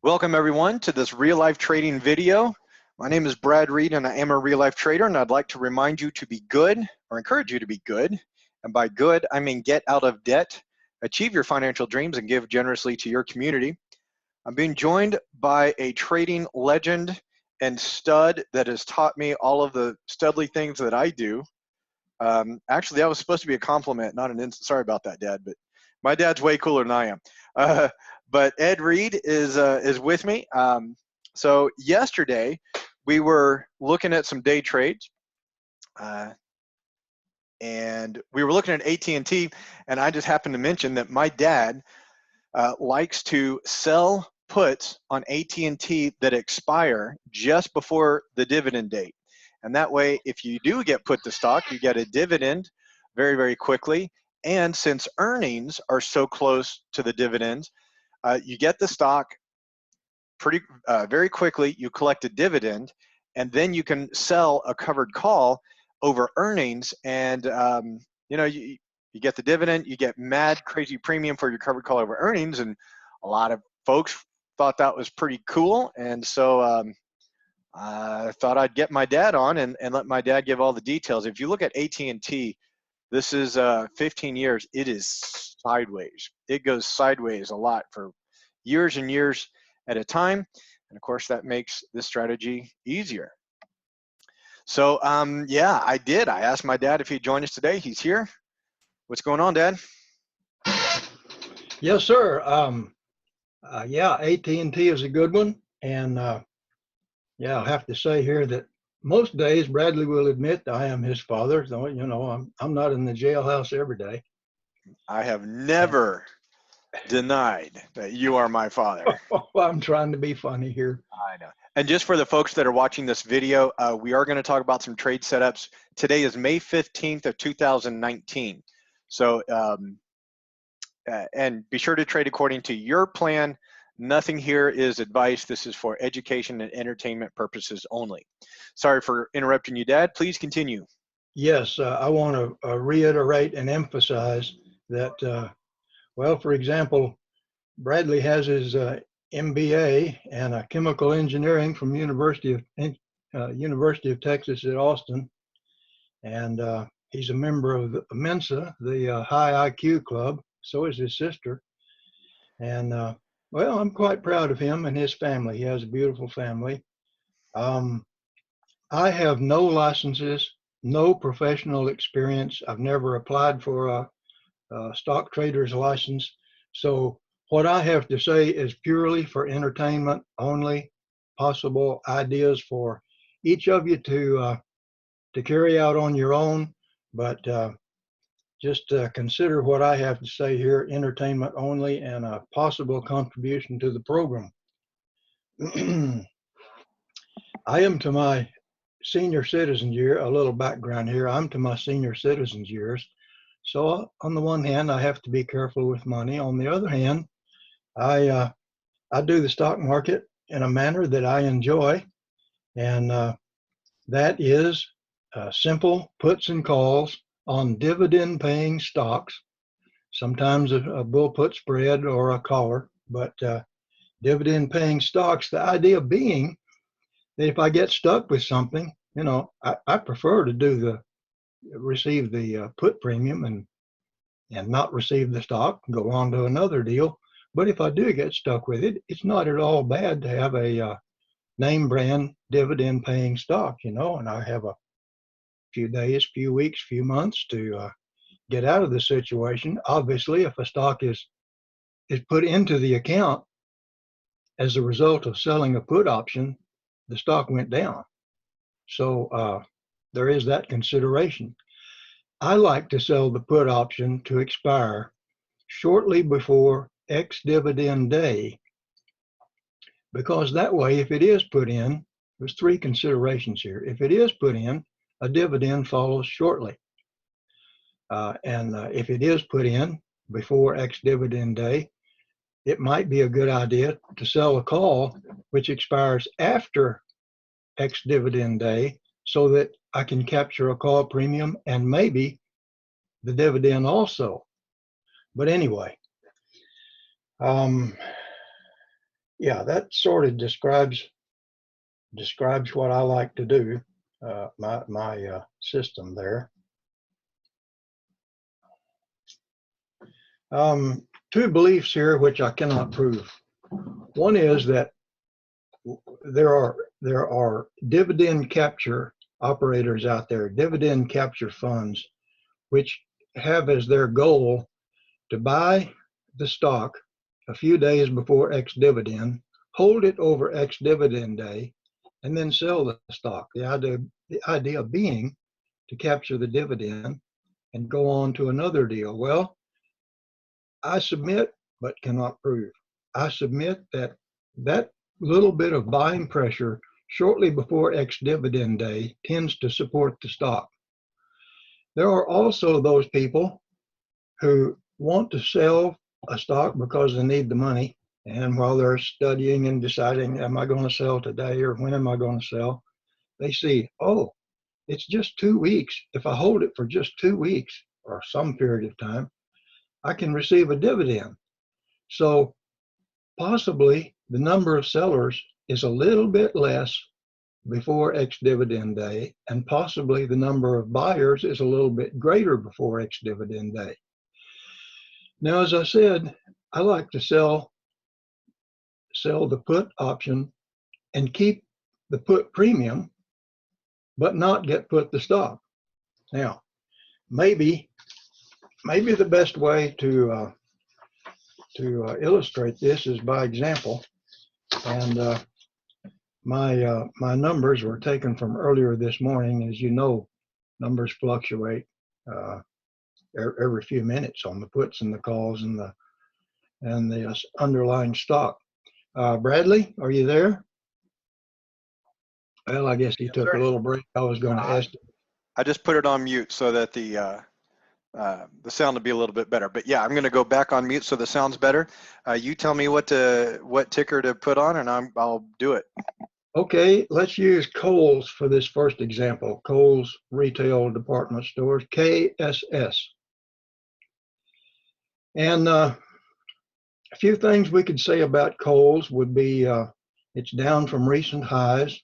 Welcome everyone to this real life trading video. My name is Brad Reed and I am a real life trader, and I'd like to remind you to be good, or encourage you to be good. And by good, I mean get out of debt, achieve your financial dreams, and give generously to your community. I'm being joined by a trading legend and stud that has taught me all of the studly things that I do. Actually, that was supposed to be a compliment, not an insult. Sorry about that, Dad, but my dad's way cooler than I am. But Ed Reed is with me. So yesterday we were looking at some day trades, and we were looking at AT&T, and I just happened to mention that my dad likes to sell puts on AT&T that expire just before the dividend date. And that way, if you do get put to stock, you get a dividend very, very quickly. And since earnings are so close to the dividends, you get the stock very quickly. You collect a dividend, and then you can sell a covered call over earnings. And you get the dividend, you get mad crazy premium for your covered call over earnings, and a lot of folks thought that was pretty cool. And so I thought I'd get my dad on and let my dad give all the details. If you look at AT&T, this is 15 years. It is sideways. It goes sideways a lot for years and years at a time. And of course, that makes this strategy easier. So yeah, I did. I asked my dad if he'd join us today. He's here. What's going on, Dad? Yes, sir. Yeah, AT&T is a good one. And yeah, I'll have to say here that most days Bradley will admit that I am his father. So, I'm not in the jailhouse every day. I have never denied that you are my father. I'm trying to be funny here. I know. And just for the folks that are watching this video, we are going to talk about some trade setups. Today is May 15th of 2019. So, and be sure to trade according to your plan. Nothing here is advice. This is for education and entertainment purposes only. Sorry for interrupting you, Dad. Please continue. Yes, I want to reiterate and emphasize that, well, for example, Bradley has his MBA and chemical engineering from University of Texas at Austin, and he's a member of the Mensa, the high IQ club. So is his sister, and well, I'm quite proud of him and his family. He has a beautiful family. I have no licenses, no professional experience. I've never applied for a stock trader's license, so what I have to say is purely for entertainment only, possible ideas for each of you to carry out on your own, but just consider what I have to say here, entertainment only, and a possible contribution to the program. I am to my senior citizen year, a little background here, I'm to my senior citizens years. So on the one hand, I have to be careful with money. On the other hand, I do the stock market in a manner that I enjoy, and that is simple puts and calls on dividend-paying stocks, sometimes a bull put spread or a collar, but dividend-paying stocks, the idea being that if I get stuck with something, I prefer to receive the put premium and not receive the stock, go on to another deal. But if I do get stuck with it, it's not at all bad to have a name brand dividend paying stock, and I have a few days, few weeks, few months to get out of the situation. Obviously, if a stock is put into the account as a result of selling a put option, the stock went down. So there is that consideration. I like to sell the put option to expire shortly before ex-dividend day, because that way, if it is put in, there's three considerations here. If it is put in, a dividend follows shortly. And if it is put in before ex-dividend day, it might be a good idea to sell a call which expires after ex-dividend day so that I can capture a call premium and maybe the dividend also. But anyway, Yeah, that sort of describes what I like to do. My system there. Two beliefs here which I cannot prove. One is that there are dividend capture operators out there, dividend capture funds, which have as their goal to buy the stock a few days before ex-dividend, hold it over ex-dividend day, and then sell the stock. The idea being to capture the dividend and go on to another deal. Well, I submit, but cannot prove. I submit that that little bit of buying pressure shortly before ex-dividend day tends to support the stock. There are also those people who want to sell a stock because they need the money. And while they're studying and deciding, am I going to sell today or when am I going to sell? They see, oh, it's just 2 weeks. If I hold it for just 2 weeks or some period of time, I can receive a dividend. So possibly the number of sellers is a little bit less before ex-dividend day, and possibly the number of buyers is a little bit greater before ex-dividend day. Now, as I said, I like to sell the put option and keep the put premium, but not get put the stop. Now, maybe the best way to illustrate this is by example. And my numbers were taken from earlier this morning. As you know, numbers fluctuate every few minutes on the puts and the calls and the underlying stock. Bradley, are you there? Well, I guess he took a little break. I was going to ask. I just put it on mute so that the sound will be a little bit better. But yeah, I'm going to go back on mute so the sound's better. You tell me what ticker to put on, and I'll do it. Okay, let's use Kohl's for this first example. Kohl's Retail Department Stores, KSS. And a few things we could say about Kohl's would be it's down from recent highs.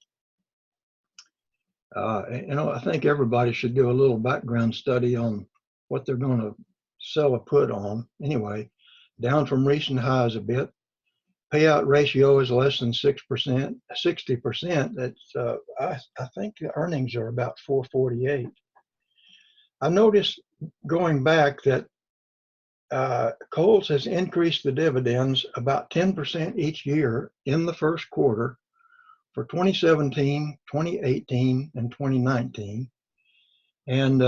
I think everybody should do a little background study on what they're going to sell a put on. Anyway, down from recent highs a bit. Payout ratio is less than 6%, 60%. That's I think the earnings are about 448. I noticed going back that Kohl's has increased the dividends about 10% each year in the first quarter for 2017, 2018, and 2019. And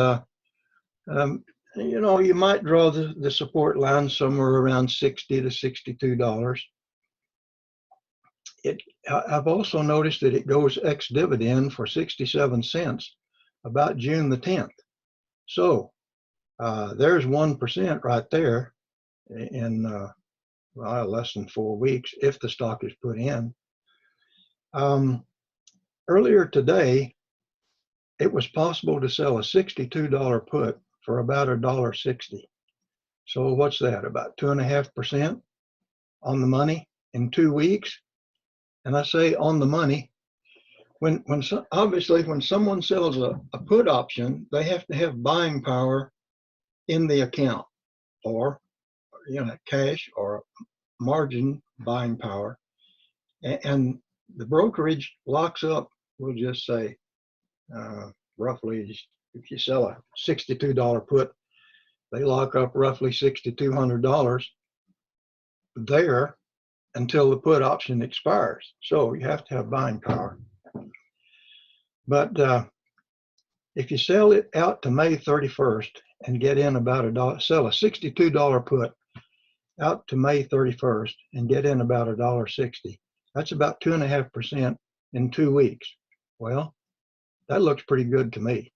you might draw the support line somewhere around $60 to $62. I've also noticed that it goes ex-dividend for 67 cents about June the 10th. So there's 1% right there in less than 4 weeks if the stock is put in. Earlier today, it was possible to sell a $62 put for about $1.60. So what's that? About 2.5% on the money in 2 weeks. And I say on the money, obviously when someone sells a put option, they have to have buying power in the account, or cash or margin buying power, and the brokerage locks up. We'll just say roughly, if you sell a $62 put, they lock up roughly $6,200 there until the put option expires. So you have to have buying power. But if you sell it out to May 31st and get in about $1, sell a $62 put out to May 31st and get in about $1.60, that's about 2.5% in 2 weeks. Well, that looks pretty good to me.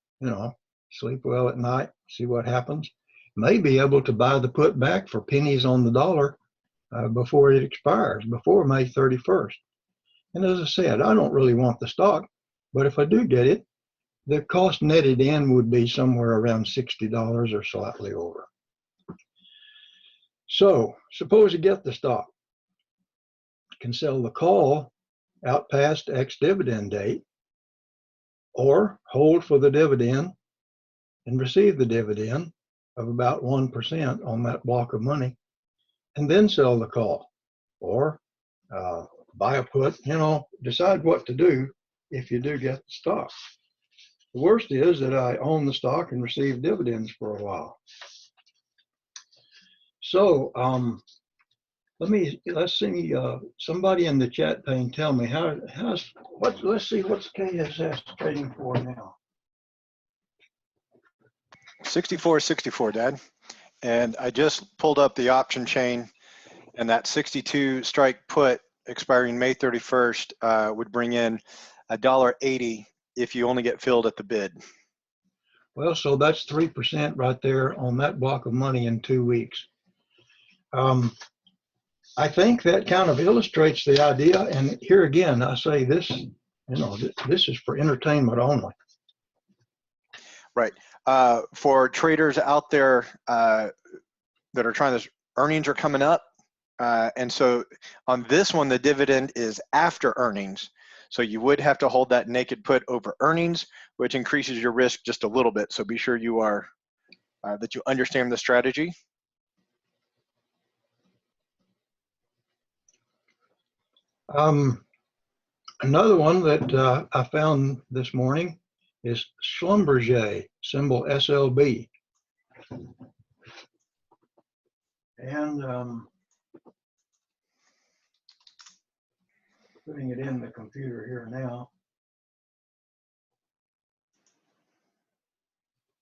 Sleep well at night, see what happens. May be able to buy the put back for pennies on the dollar before it expires, before May 31st. And as I said, I don't really want the stock, but if I do get it, the cost netted in would be somewhere around $60 or slightly over. So suppose you get the stock. can sell the call out past ex-dividend date, or hold for the dividend and receive the dividend of about 1% on that block of money, and then sell the call, or buy a put. Decide what to do if you do get the stock. The worst is that I own the stock and receive dividends for a while. So let's see. Somebody in the chat pane tell me let's see what's KSS trading for now. 64.64, Dad. And I just pulled up the option chain, and that 62 strike put expiring May 31st would bring in $1.80 if you only get filled at the bid. Well, so that's 3% right there on that block of money in 2 weeks. I think that kind of illustrates the idea. And here again, I say this, this is for entertainment only. Right. For traders out there that are trying to, earnings are coming up. And so on this one, the dividend is after earnings. So you would have to hold that naked put over earnings, which increases your risk just a little bit. So be sure you are, that you understand the strategy. Another one that I found this morning is Schlumberger, symbol SLB. And putting it in the computer here now.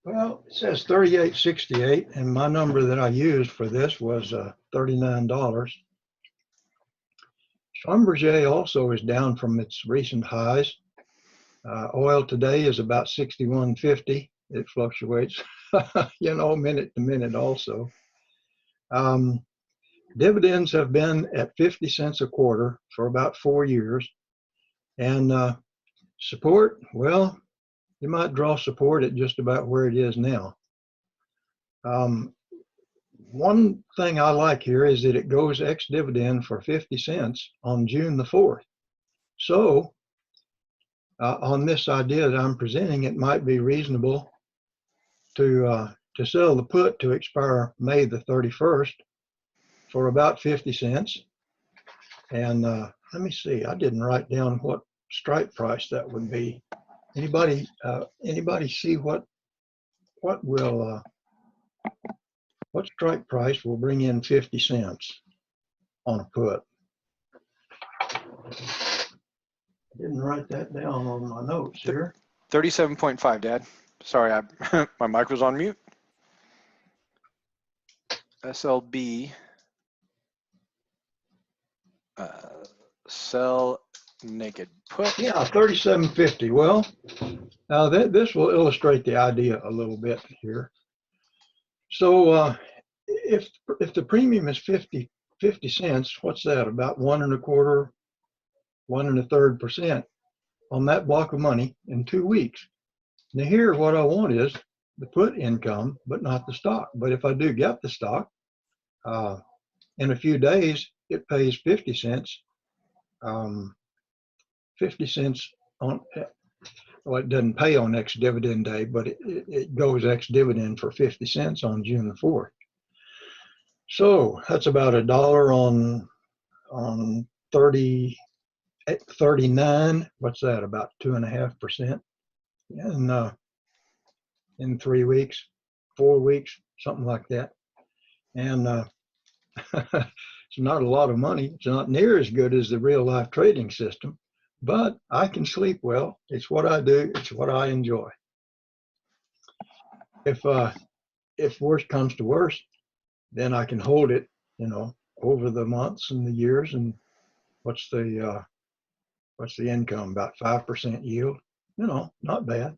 Well, it says 38.68, and my number that I used for this was $39. Schlumberger also is down from its recent highs. Oil today is about 61.50. It fluctuates, minute to minute also. Dividends have been at 50 cents a quarter for about 4 years. And support, well, you might draw support at just about where it is now. One thing I like here is that it goes ex-dividend for 50 cents on June the 4th. So on this idea that I'm presenting, it might be reasonable to sell the put to expire May the 31st for about 50 cents. And let me see, I didn't write down what strike price that would be. Anybody see what strike price will bring in 50 cents on a put? I didn't write that down on my notes here. 37.5, Dad. Sorry, my mic was on mute. SLB, sell naked put. Yeah, 37.50. Well, now this will illustrate the idea a little bit here. So if the premium is 50 cents, what's that? About 1 1/4, 1 1/3% on that block of money in 2 weeks. Now here, what I want is the put income, but not the stock. But if I do get the stock, in a few days, it pays 50 cents. 50 cents on, well, it doesn't pay on ex-dividend day, but it goes ex-dividend for 50 cents on June the 4th. So that's about $1 on 39. What's that? About 2.5%. And in 3 weeks, 4 weeks, something like that. And it's not a lot of money. It's not near as good as the real life trading system, but I can sleep well. It's what I do. It's what I enjoy. If worst comes to worst, then I can hold it, over the months and the years. And what's the income? About 5% yield. Not bad.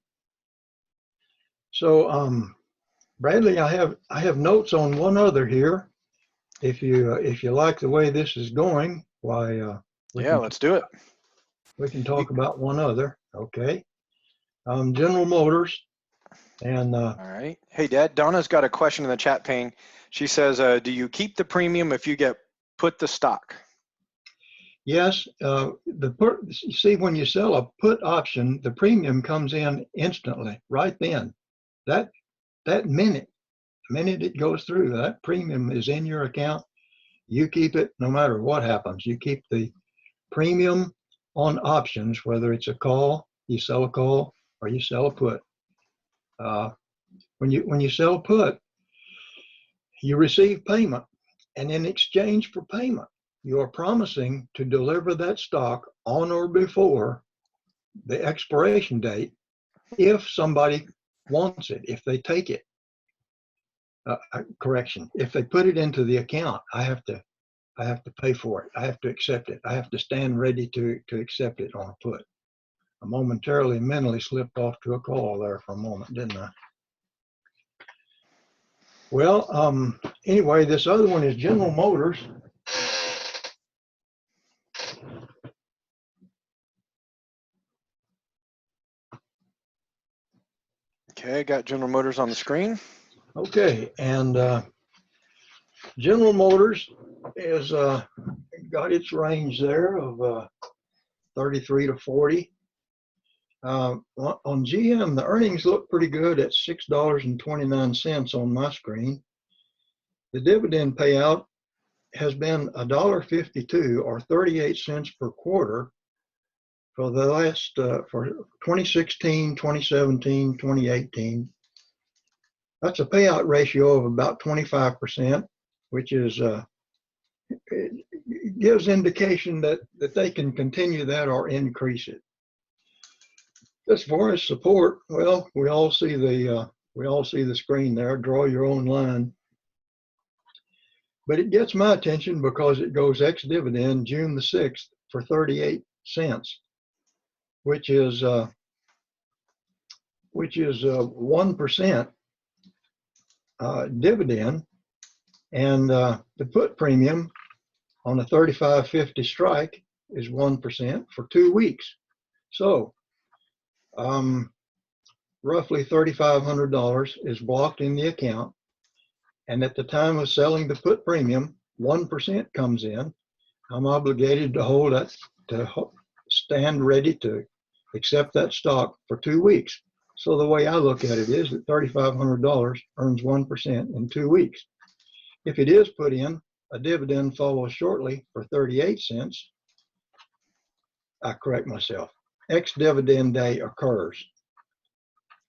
So Bradley, I have notes on one other here. If you like the way this is going, why? Let's do it. We can talk about one other. Okay. General Motors. And all right. Hey, Dad, Donna's got a question in the chat pane. She says, do you keep the premium if you get put the stock? Yes, you see, when you sell a put option, the premium comes in instantly, right then. That that minute it goes through, that premium is in your account. You keep it no matter what happens. You keep the premium on options, whether it's a call, you sell a call, or you sell a put. When you sell a put, you receive payment, and in exchange for payment, you are promising to deliver that stock on or before the expiration date if somebody wants it, if they take it. Correction, if they put it into the account, I have to pay for it. I have to accept it. I have to stand ready to accept it on a put. I momentarily mentally slipped off to a call there for a moment, didn't I? Well, anyway, this other one is General Motors. Okay, I got General Motors on the screen. Okay, and General Motors is got its range there of 33 to 40. On GM, the earnings look pretty good at $6.29 on my screen. The dividend payout has been $1.52 or 38 cents per quarter for the last for 2016, 2017, 2018. That's a payout ratio of about 25%, which is it gives indication that they can continue that or increase it. As far as support, well, we all see the screen there. Draw your own line. But it gets my attention because it goes ex-dividend June the 6th for 38 cents, which is 1% dividend, and the put premium on a 35.50 strike is 1% for 2 weeks. So roughly $3,500 is blocked in the account. And at the time of selling the put premium, 1% comes in. I'm obligated to hold that, to stand ready to accept that stock for 2 weeks. So the way I look at it is that $3,500 earns 1% in 2 weeks. If it is put in, a dividend follows shortly for 38 cents. I correct myself. Ex-dividend day occurs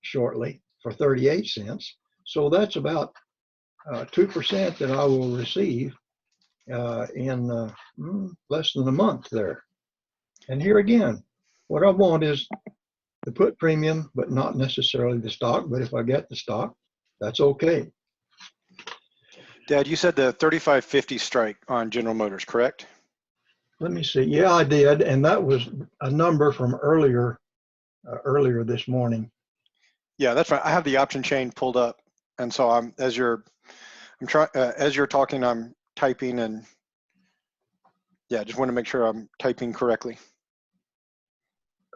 shortly for 38 cents. So that's about 2% that I will receive in less than a month there. And here again, what I want is the put premium, but not necessarily the stock. But if I get the stock, that's okay. Dad, you said the 35.50 strike on General Motors, correct? Let me see. Yeah, I did, and that was a number from earlier this morning. Yeah, that's right. I have the option chain pulled up, and so as you're talking, I'm typing, and yeah, just want to make sure I'm typing correctly.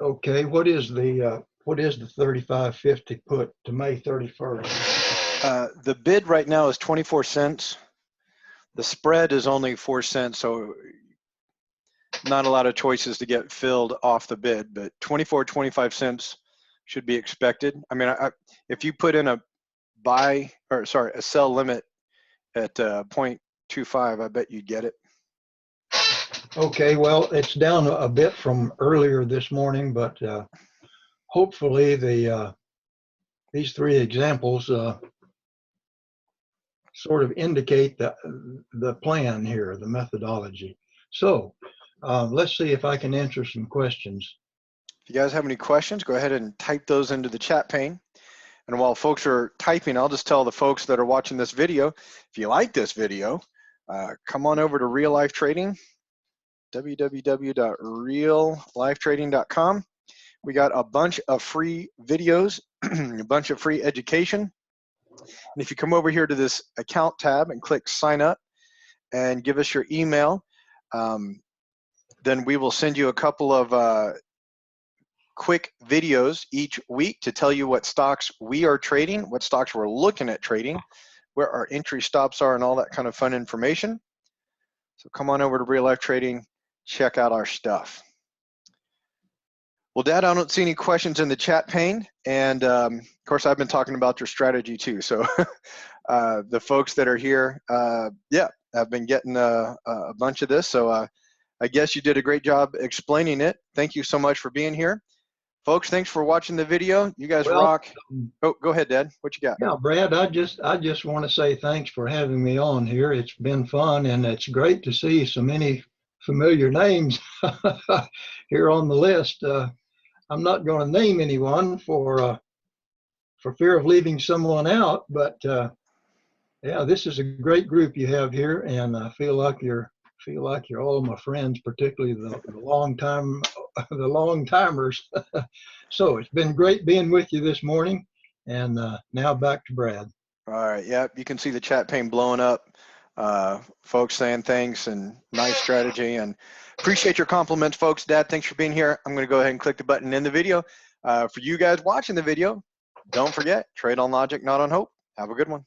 Okay, what is the 35.50 put to May 31st? The bid right now is 24 cents. The spread is only 4 cents, so not a lot of choices to get filled off the bid, but 25 cents should be expected. I mean, if you put in a sell limit at 0.25, I bet you'd get it. Okay, well, it's down a bit from earlier this morning, but hopefully these three examples sort of indicate the plan here, the methodology. So let's see if I can answer some questions. If you guys have any questions, go ahead and type those into the chat pane. And while folks are typing, I'll just tell the folks that are watching this video, if you like this video, come on over to Real Life Trading, www.reallifetrading.com. We got a bunch of free videos, a bunch of free education. And if you come over here to this account tab and click sign up and give us your email, then we will send you a couple of quick videos each week to tell you what stocks we are trading, what stocks we're looking at trading, where our entry stops are, and all that kind of fun information. So come on over to Real Life Trading, check out our stuff. Well, Dad, I don't see any questions in the chat pane. And of course, I've been talking about your strategy too. So the folks that are here, yeah, I've been getting a bunch of this. So I guess you did a great job explaining it. Thank you so much for being here. Folks, thanks for watching the video. You guys Well, rock. Oh, go ahead, Dad. What you got? yeah, Brad, I just want to say thanks for having me on here. It's been fun, and it's great to see so many familiar names here on the list. I'm not going to name anyone for fear of leaving someone out, but yeah, this is a great group you have here, and I feel like you're all my friends, particularly the long timers. So it's been great being with you this morning, and now back to Brad. All right. Yep. You can see the chat pane blowing up. Folks saying thanks and nice strategy, and appreciate your compliments, folks. Dad, thanks for being here. I'm going to go ahead and click the button in the video. For you guys watching the video, don't forget, trade on logic, not on hope. Have a good one.